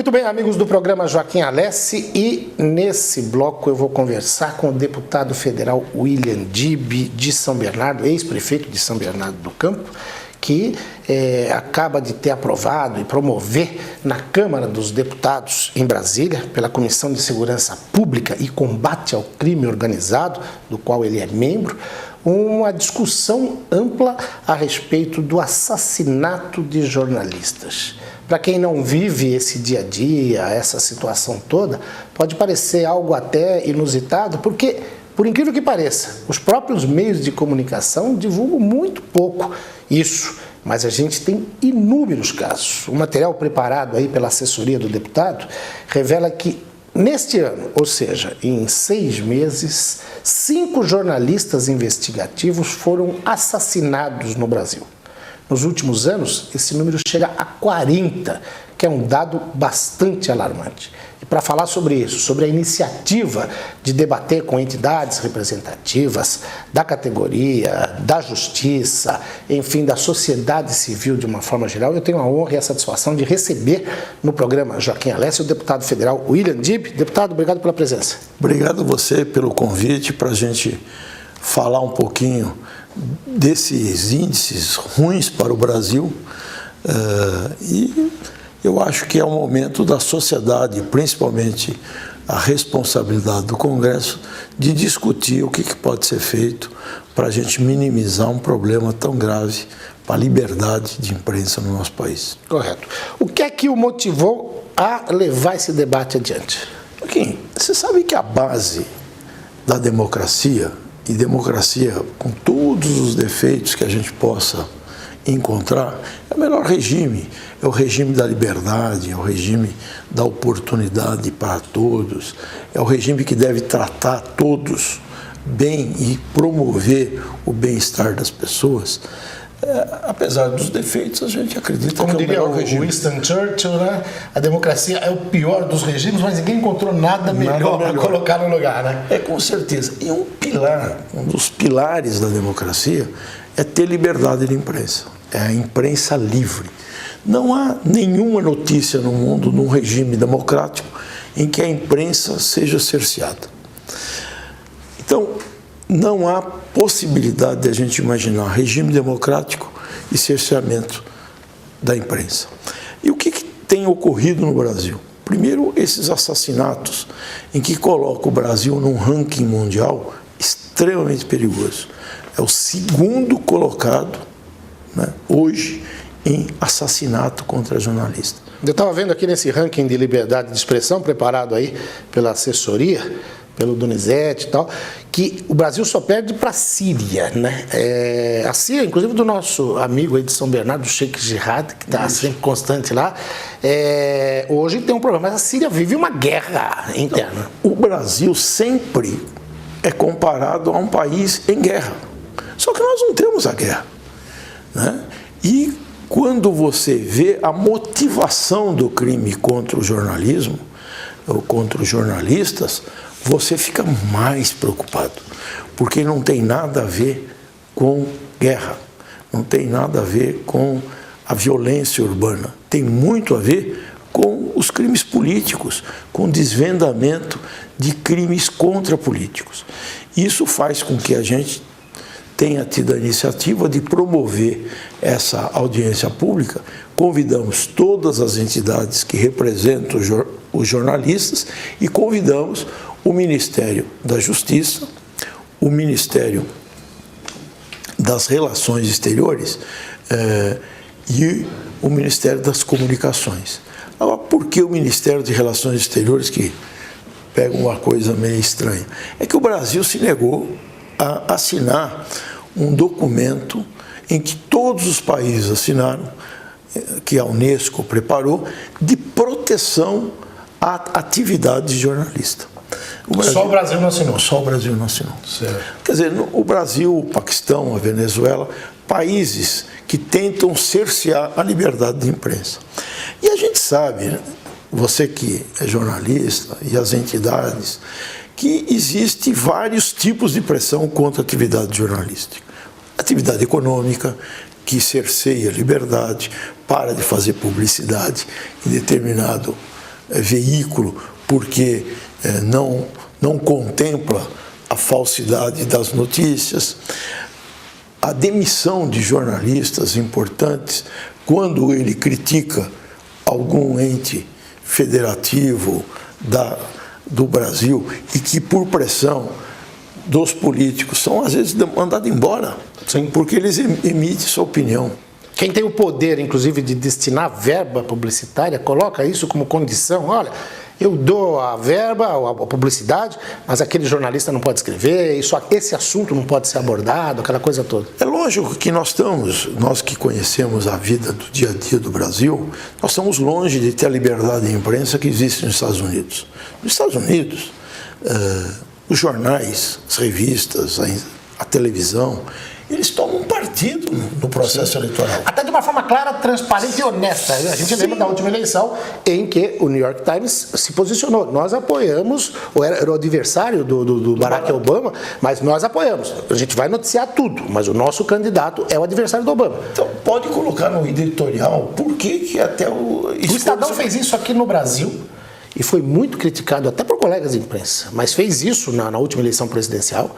Muito bem, amigos do programa Joaquim Alessi, e nesse bloco eu vou conversar com o deputado federal William Dib, de São Bernardo, ex-prefeito de São Bernardo do Campo, que acaba de ter aprovado e promover na Câmara dos Deputados em Brasília, pela Comissão de Segurança Pública e Combate ao Crime Organizado, do qual ele é membro, uma discussão ampla a respeito do assassinato de jornalistas. Para quem não vive esse dia a dia, essa situação toda, pode parecer algo até inusitado, porque, por incrível que pareça, os próprios meios de comunicação divulgam muito pouco isso, mas a gente tem inúmeros casos. O material preparado aí pela assessoria do deputado revela que neste ano, ou seja, em 6 meses, 5 jornalistas investigativos foram assassinados no Brasil. Nos últimos anos, esse número chega a 40, que é um dado bastante alarmante. E para falar sobre isso, sobre a iniciativa de debater com entidades representativas da categoria, da justiça, enfim, da sociedade civil de uma forma geral, eu tenho a honra e a satisfação de receber no programa Joaquim Alessi o deputado federal William Dib. Deputado, obrigado pela presença. Obrigado a você pelo convite para a gente falar um pouquinho desses índices ruins para o Brasil, e eu acho que é o momento da sociedade, principalmente a responsabilidade do Congresso, de discutir o que pode ser feito para a gente minimizar um problema tão grave para a liberdade de imprensa no nosso país. Correto. O que é que o motivou a levar esse debate adiante? Joaquim, você sabe que a base da democracia, e democracia com todos os defeitos que a gente possa encontrar, é o melhor regime, é o regime da liberdade, é o regime da oportunidade para todos, é o regime que deve tratar todos bem e promover o bem-estar das pessoas. Apesar dos defeitos, a gente acredita como que é o melhor regime. Como diria Winston Churchill, né? A democracia é o pior dos regimes, mas ninguém encontrou nada melhor para colocar no lugar, né? É, com certeza. E um dos pilares da democracia é ter liberdade de imprensa. É a imprensa livre. Não há nenhuma notícia no mundo, num regime democrático, em que a imprensa seja cerceada. Então, não há possibilidade de a gente imaginar regime democrático e cerceamento da imprensa. E o que tem ocorrido no Brasil? Primeiro, esses assassinatos em que coloca o Brasil num ranking mundial extremamente perigoso. É o segundo colocado, né, hoje em assassinato contra jornalistas. Eu estava vendo aqui nesse ranking de liberdade de expressão, preparado aí pela assessoria, pelo Donizete e tal, que o Brasil só perde para a Síria, né? A Síria, inclusive do nosso amigo aí de São Bernardo, o Sheikh Jihad, que está sempre constante lá, hoje tem um problema, mas a Síria vive uma guerra interna. O Brasil sempre é comparado a um país em guerra, só que nós não temos a guerra, né? E quando você vê a motivação do crime contra o jornalismo, ou contra os jornalistas, você fica mais preocupado, porque não tem nada a ver com guerra, não tem nada a ver com a violência urbana, tem muito a ver com os crimes políticos, com o desvendamento de crimes contra políticos. Isso faz com que a gente tenha tido a iniciativa de promover essa audiência pública. Convidamos todas as entidades que representam os jornalistas e convidamos o Ministério da Justiça, o Ministério das Relações Exteriores e o Ministério das Comunicações. Agora, por que o Ministério de Relações Exteriores, que pega uma coisa meio estranha? É que o Brasil se negou a assinar um documento em que todos os países assinaram, que a Unesco preparou, de proteção à atividade de jornalista. Só o Brasil não assinou? Só o Brasil não assinou. Certo. Quer dizer, o Brasil, o Paquistão, a Venezuela, países que tentam cercear a liberdade de imprensa. E a gente sabe, né, você que é jornalista e as entidades, que existem vários tipos de pressão contra a atividade jornalística. Atividade econômica, que cerceia a liberdade, para de fazer publicidade em determinado veículo porque não contempla a falsidade das notícias, a demissão de jornalistas importantes quando ele critica algum ente federativo do Brasil e que, por pressão dos políticos, são às vezes mandados embora. Sim. Porque eles emitem sua opinião. Quem tem o poder, inclusive, de destinar verba publicitária, coloca isso como condição. Olha, eu dou a verba, a publicidade, mas aquele jornalista não pode escrever, esse assunto não pode ser abordado, aquela coisa toda. É lógico que nós que conhecemos a vida do dia a dia do Brasil, nós estamos longe de ter a liberdade de imprensa que existe nos Estados Unidos. Nos Estados Unidos, os jornais, as revistas, a televisão, eles tomam partido no processo eleitoral. Até de uma forma clara, transparente e honesta. A gente lembra da última eleição em que o New York Times se posicionou. Nós apoiamos, ou era o adversário do Barack Obama, mas nós apoiamos. A gente vai noticiar tudo, mas o nosso candidato é o adversário do Obama. Então, pode colocar no editorial por que até o Estadão fez isso aqui no Brasil e foi muito criticado até por colegas de imprensa, mas fez isso na última eleição presidencial.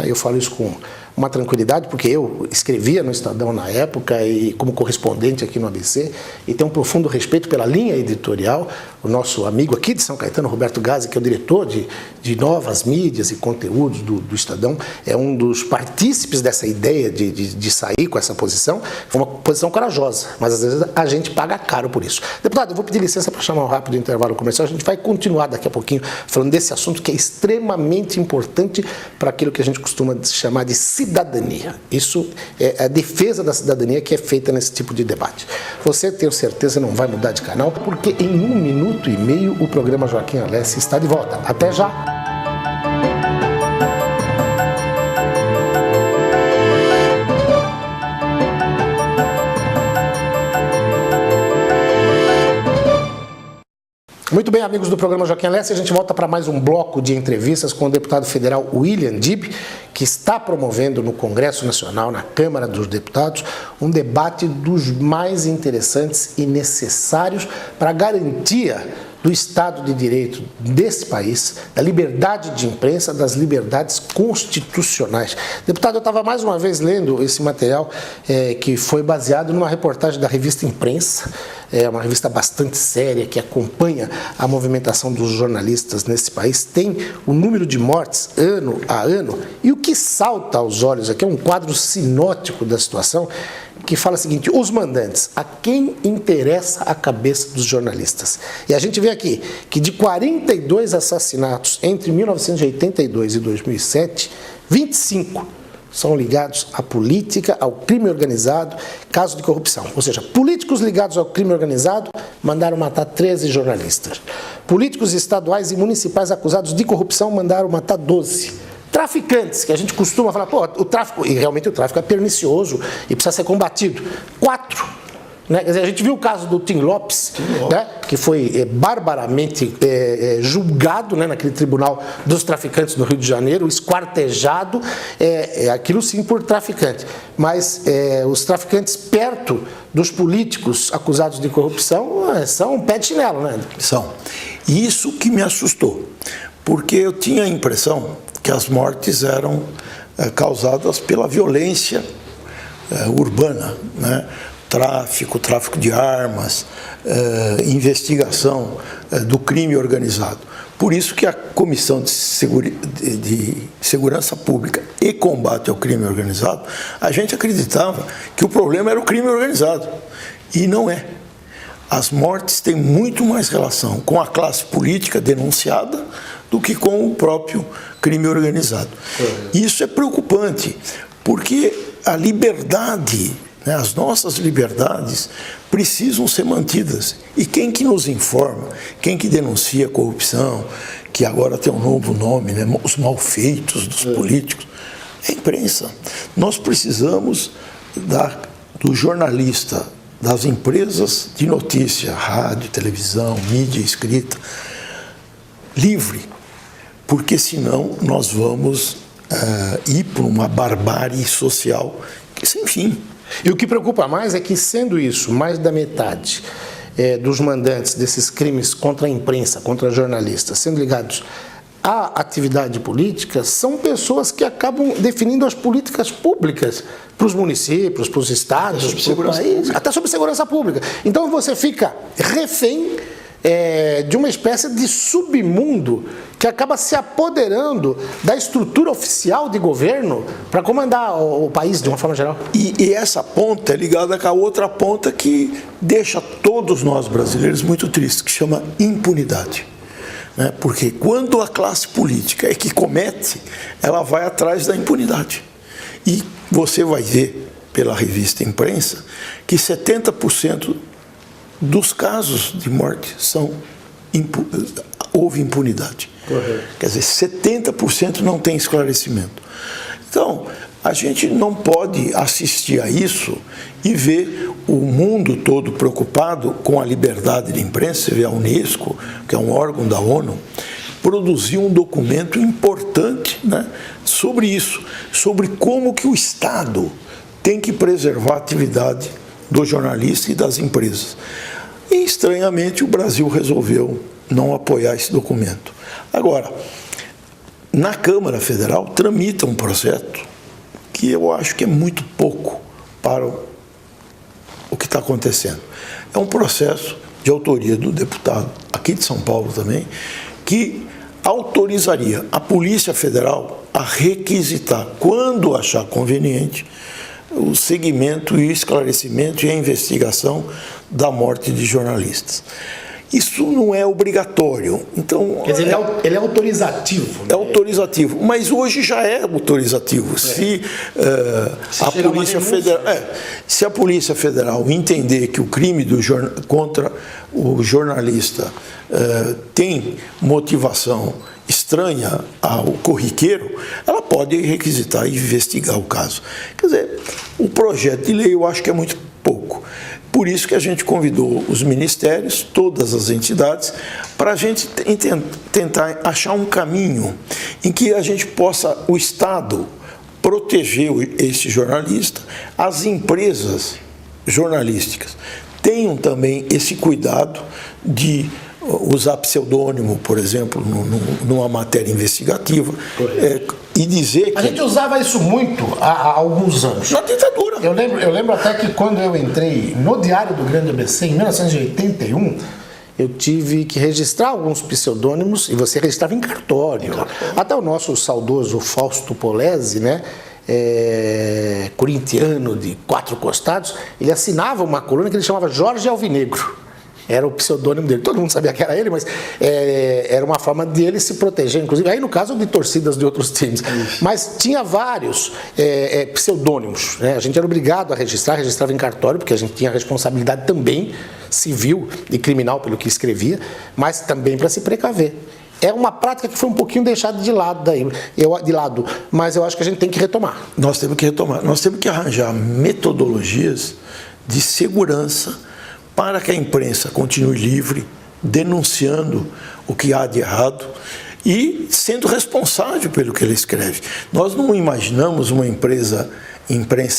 Eu falo isso com uma tranquilidade, porque eu escrevia no Estadão na época e como correspondente aqui no ABC, e tenho um profundo respeito pela linha editorial. O nosso amigo aqui de São Caetano, Roberto Gazzi, que é o diretor de novas mídias e conteúdos do Estadão, é um dos partícipes dessa ideia de sair com essa posição. Foi uma posição corajosa, mas às vezes a gente paga caro por isso. Deputado, eu vou pedir licença para chamar um rápido intervalo comercial. A gente vai continuar daqui a pouquinho falando desse assunto que é extremamente importante para aquilo que a gente costuma chamar de cidadania. Isso é a defesa da cidadania que é feita nesse tipo de debate. Você, tenho certeza, não vai mudar de canal, porque em 1 minuto e meio o programa Joaquim Alessi está de volta. Até já! Muito bem, amigos do programa Joaquim Alessi, a gente volta para mais um bloco de entrevistas com o deputado federal William Dib, que está promovendo no Congresso Nacional, na Câmara dos Deputados, um debate dos mais interessantes e necessários para a garantia do Estado de Direito desse país, da liberdade de imprensa, das liberdades constitucionais. Deputado, eu estava mais uma vez lendo esse material que foi baseado numa reportagem da revista Imprensa, uma revista bastante séria que acompanha a movimentação dos jornalistas nesse país, tem o número de mortes ano a ano, e o que salta aos olhos aqui é um quadro sinótico da situação, que fala o seguinte: os mandantes, a quem interessa a cabeça dos jornalistas? E a gente vê aqui que de 42 assassinatos entre 1982 e 2007, 25 são ligados à política, ao crime organizado, caso de corrupção. Ou seja, políticos ligados ao crime organizado mandaram matar 13 jornalistas. Políticos estaduais e municipais acusados de corrupção mandaram matar 12. Traficantes, que a gente costuma falar, pô, o tráfico, e realmente o tráfico é pernicioso e precisa ser combatido. 4. Né? Quer dizer, a gente viu o caso do Tim Lopes, né? Que foi barbaramente julgado, né? Naquele tribunal dos traficantes no Rio de Janeiro, esquartejado, aquilo sim por traficante. Mas os traficantes perto dos políticos acusados de corrupção são um pé de chinelo, né? São. E isso que me assustou, porque eu tinha a impressão que as mortes eram causadas pela violência urbana, né? Tráfico de armas, investigação do crime organizado. Por isso que a Comissão de Segurança Pública e Combate ao Crime Organizado, a gente acreditava que o problema era o crime organizado. E não é. As mortes têm muito mais relação com a classe política denunciada do que com o próprio crime organizado. Isso é preocupante, porque a liberdade, né, as nossas liberdades precisam ser mantidas. E quem que nos informa, quem que denuncia a corrupção, que agora tem um novo nome, né, os malfeitos dos políticos, é a imprensa. Nós precisamos do jornalista, das empresas de notícia, rádio, televisão, mídia escrita, livre, porque senão nós vamos ir para uma barbárie social que sem fim. E o que preocupa mais é que, sendo isso, mais da metade dos mandantes desses crimes contra a imprensa, contra jornalistas, sendo ligados à atividade política, são pessoas que acabam definindo as políticas públicas para os municípios, para os estados, para o país, até sobre segurança pública. Então você fica refém de uma espécie de submundo que acaba se apoderando da estrutura oficial de governo para comandar o país de uma forma geral. E essa ponta é ligada com a outra ponta que deixa todos nós brasileiros muito tristes, que chama impunidade. Porque quando a classe política é que comete, ela vai atrás da impunidade. E você vai ver pela revista Imprensa que 70% dos casos de morte houve impunidade. Correto. Quer dizer, 70% não tem esclarecimento. Então, a gente não pode assistir a isso e ver o mundo todo preocupado com a liberdade de imprensa. Você vê a Unesco, que é um órgão da ONU, produzir um documento importante, né, sobre isso, sobre como que o Estado tem que preservar a atividade do jornalista e das empresas. E, estranhamente, o Brasil resolveu não apoiar esse documento. Agora, na Câmara Federal tramita um projeto que eu acho que é muito pouco para o que está acontecendo. É um processo de autoria do deputado, aqui de São Paulo também, que autorizaria a Polícia Federal a requisitar, quando achar conveniente, o segmento e o esclarecimento e a investigação da morte de jornalistas. Isso não é obrigatório. Então, quer dizer, ele é autorizativo. Né? É autorizativo, mas hoje já é autorizativo. Se a Polícia Federal entender que o crime contra o jornalista tem motivação estranha ao corriqueiro, ela pode requisitar e investigar o caso. Quer dizer, o projeto de lei eu acho que é muito pouco. Por isso que a gente convidou os ministérios, todas as entidades, para a gente tentar achar um caminho em que a gente possa, o Estado, proteger esse jornalista, as empresas jornalísticas tenham também esse cuidado de usar pseudônimo, por exemplo, numa matéria investigativa, e dizer que... A gente usava isso muito há alguns anos. Na ditadura. Eu lembro até que quando eu entrei no Diário do Grande ABC, em 1981, eu tive que registrar alguns pseudônimos, e você registrava em cartório. Até o nosso saudoso Fausto Polese, né? Corintiano de 4 costados, ele assinava uma coluna que ele chamava Jorge Alvinegro. Era o pseudônimo dele. Todo mundo sabia que era ele, mas era uma forma de ele se proteger, inclusive, aí no caso de torcidas de outros times. Mas tinha vários pseudônimos, né? A gente era obrigado a registrava em cartório, porque a gente tinha responsabilidade também civil e criminal pelo que escrevia, mas também para se precaver. É uma prática que foi um pouquinho deixada de lado, mas eu acho que a gente tem que retomar. Nós temos que retomar. Nós temos que arranjar metodologias de segurança para que a imprensa continue livre, denunciando o que há de errado e sendo responsável pelo que ele escreve. Nós não imaginamos uma imprensa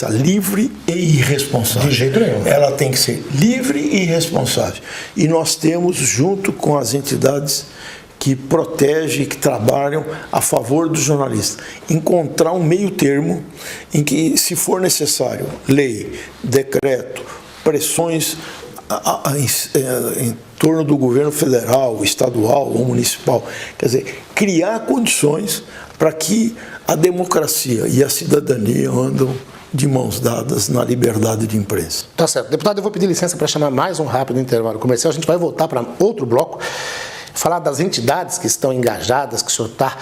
livre e irresponsável. De jeito nenhum. Ela tem que ser livre e responsável. E nós temos, junto com as entidades que protegem, que trabalham a favor do jornalista, encontrar um meio termo em que, se for necessário, lei, decreto, pressões em torno do governo federal, estadual ou municipal. Quer dizer, criar condições para que a democracia e a cidadania andam de mãos dadas na liberdade de imprensa. Tá certo. Deputado, eu vou pedir licença para chamar mais um rápido intervalo comercial. A gente vai voltar para outro bloco, falar das entidades que estão engajadas, que o senhor está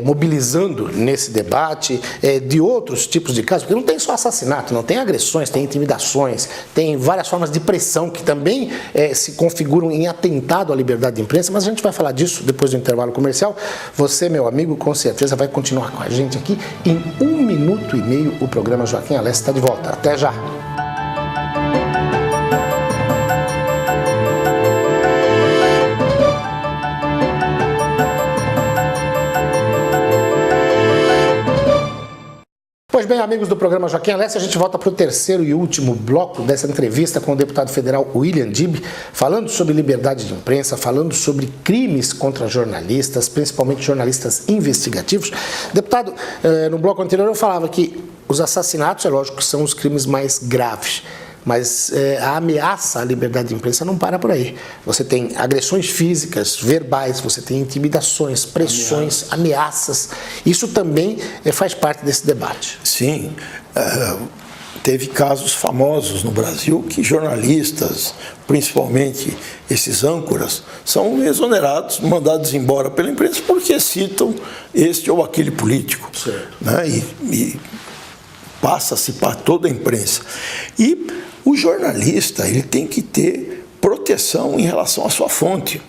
mobilizando nesse debate, de outros tipos de casos, porque não tem só assassinato, não tem agressões, tem intimidações, tem várias formas de pressão que também se configuram em atentado à liberdade de imprensa, mas a gente vai falar disso depois do intervalo comercial. Você, meu amigo, com certeza vai continuar com a gente aqui. Em 1 minuto e meio, o programa Joaquim Alessi está de volta. Até já! Pois bem, amigos do programa Joaquim Alessi, a gente volta para o terceiro e último bloco dessa entrevista com o deputado federal William Dibby, falando sobre liberdade de imprensa, falando sobre crimes contra jornalistas, principalmente jornalistas investigativos. Deputado, no bloco anterior eu falava que os assassinatos, é lógico, são os crimes mais graves. Mas a ameaça à liberdade de imprensa não para por aí. Você tem agressões físicas, verbais, você tem intimidações, pressões, ameaças. Isso também faz parte desse debate. Sim. Teve casos famosos no Brasil que jornalistas, principalmente esses âncoras, são exonerados, mandados embora pela imprensa porque citam este ou aquele político. Né? E passa-se para toda a imprensa. E o jornalista, ele tem que ter proteção em relação à sua fonte.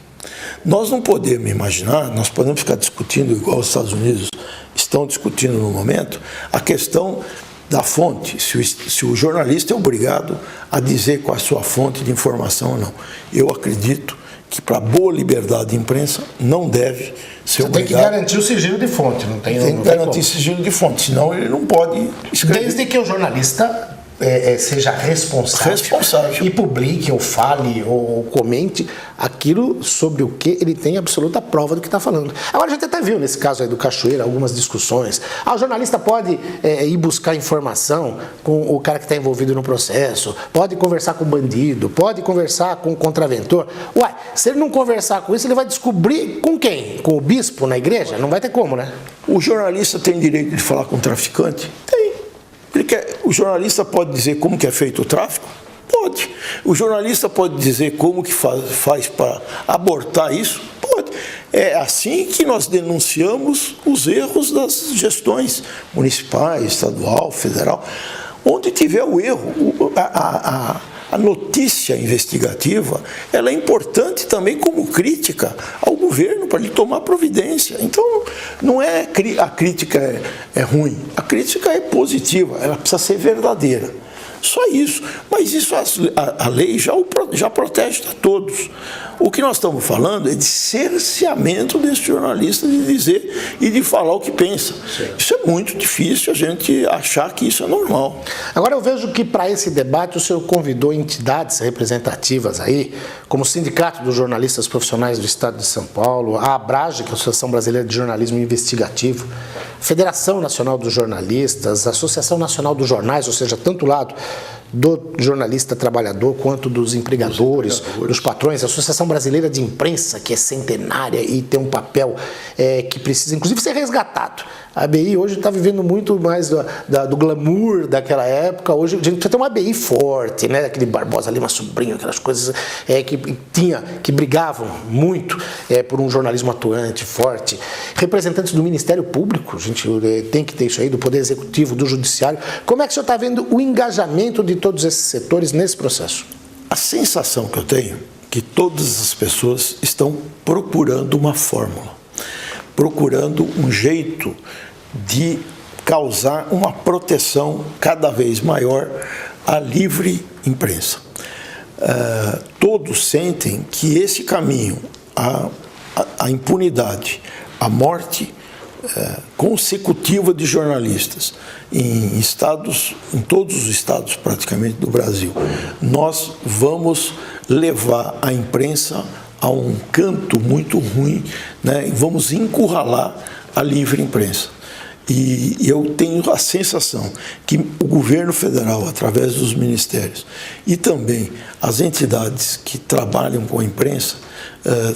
Nós não podemos imaginar, nós podemos ficar discutindo, igual os Estados Unidos estão discutindo no momento, a questão da fonte, se o jornalista é obrigado a dizer qual é a sua fonte de informação ou não. Eu acredito que para boa liberdade de imprensa não deve ser obrigado. Tem que garantir o sigilo de fonte, não tem? Tem que garantir o sigilo de fonte, senão ele não pode escrever. Desde que o jornalista seja responsável e publique ou fale ou comente aquilo sobre o que ele tem absoluta prova do que está falando. Agora a gente até viu nesse caso aí do Cachoeira algumas discussões. O jornalista pode ir buscar informação com o cara que está envolvido no processo, pode conversar com o bandido, pode conversar com o contraventor. Uai, se ele não conversar com isso, ele vai descobrir com quem? Com o bispo na igreja? Não vai ter como, né? O jornalista tem direito de falar com o traficante? Tem. O jornalista pode dizer como que é feito o tráfico? Pode. O jornalista pode dizer como que faz para abortar isso? Pode. É assim que nós denunciamos os erros das gestões municipais, estadual, federal. Onde tiver o erro, a notícia investigativa, ela é importante também como crítica ao governo para ele tomar providência. Então, não é a crítica é ruim, a crítica é positiva, ela precisa ser verdadeira. Só isso. Mas isso a lei já protege a todos. O que nós estamos falando é de cerceamento desse jornalista de dizer e de falar o que pensa. Sim. Isso é muito difícil a gente achar que isso é normal. Agora eu vejo que para esse debate o senhor convidou entidades representativas aí, como o Sindicato dos Jornalistas Profissionais do Estado de São Paulo, a ABRAGE, que é a Associação Brasileira de Jornalismo Investigativo, Federação Nacional dos Jornalistas, Associação Nacional dos Jornais, ou seja, tanto lado do jornalista trabalhador quanto dos empregadores, dos patrões, a Associação Brasileira de Imprensa, que é centenária e tem um papel que precisa, inclusive, ser resgatado. A ABI hoje está vivendo muito mais do glamour daquela época. Hoje a gente precisa ter uma ABI forte, né? Aquele Barbosa Lima Sobrinho, aquelas coisas que brigavam muito por um jornalismo atuante, forte. Representantes do Ministério Público, a gente tem que ter isso aí, do Poder Executivo, do Judiciário. Como é que o senhor está vendo o engajamento de todos esses setores nesse processo? A sensação que eu tenho é que todas as pessoas estão procurando uma fórmula, procurando um jeito de causar uma proteção cada vez maior à livre imprensa. Todos sentem que esse caminho, a impunidade, a morte consecutiva de jornalistas em todos os estados praticamente do Brasil, nós vamos levar a imprensa a um canto muito ruim, né? E vamos encurralar a livre imprensa. E eu tenho a sensação que o governo federal, através dos ministérios, e também as entidades que trabalham com a imprensa,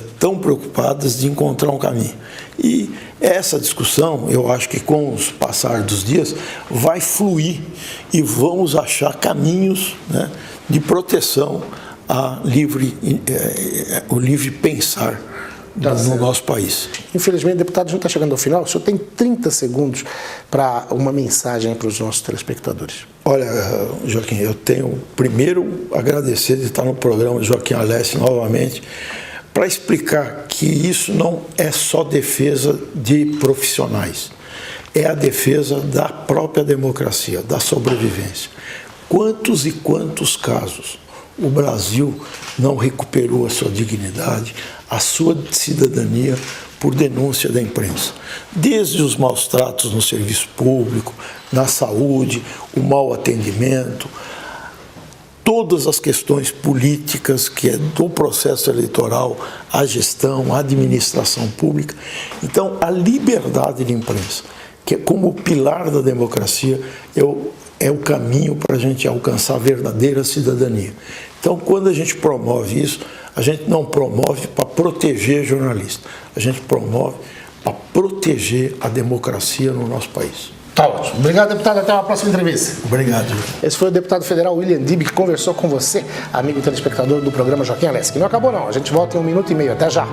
estão preocupadas de encontrar um caminho. E essa discussão, eu acho que com o passar dos dias, vai fluir e vamos achar caminhos, né, de proteção o livre pensar no nosso país. Infelizmente, deputado, a gente está chegando ao final. O senhor tem 30 segundos para uma mensagem para os nossos telespectadores. Olha, Joaquim, eu tenho primeiro agradecer de estar no programa Joaquim Alessi novamente, para explicar que isso não é só defesa de profissionais, é a defesa da própria democracia, da sobrevivência. Quantos e quantos casos o Brasil não recuperou a sua dignidade, a sua cidadania, por denúncia da imprensa. Desde os maus tratos no serviço público, na saúde, o mau atendimento, todas as questões políticas, que é do processo eleitoral, a gestão, a administração pública. Então, a liberdade de imprensa, que é como pilar da democracia, é o caminho para a gente alcançar a verdadeira cidadania. Então, quando a gente promove isso, a gente não promove para proteger jornalistas, a gente promove para proteger a democracia no nosso país. Tá ótimo. Obrigado, deputado. Até uma próxima entrevista. Obrigado. Esse foi o deputado federal William Dibby, que conversou com você, amigo telespectador do programa Joaquim Alessi. Que não acabou não, a gente volta em 1 minuto e meio. Até já.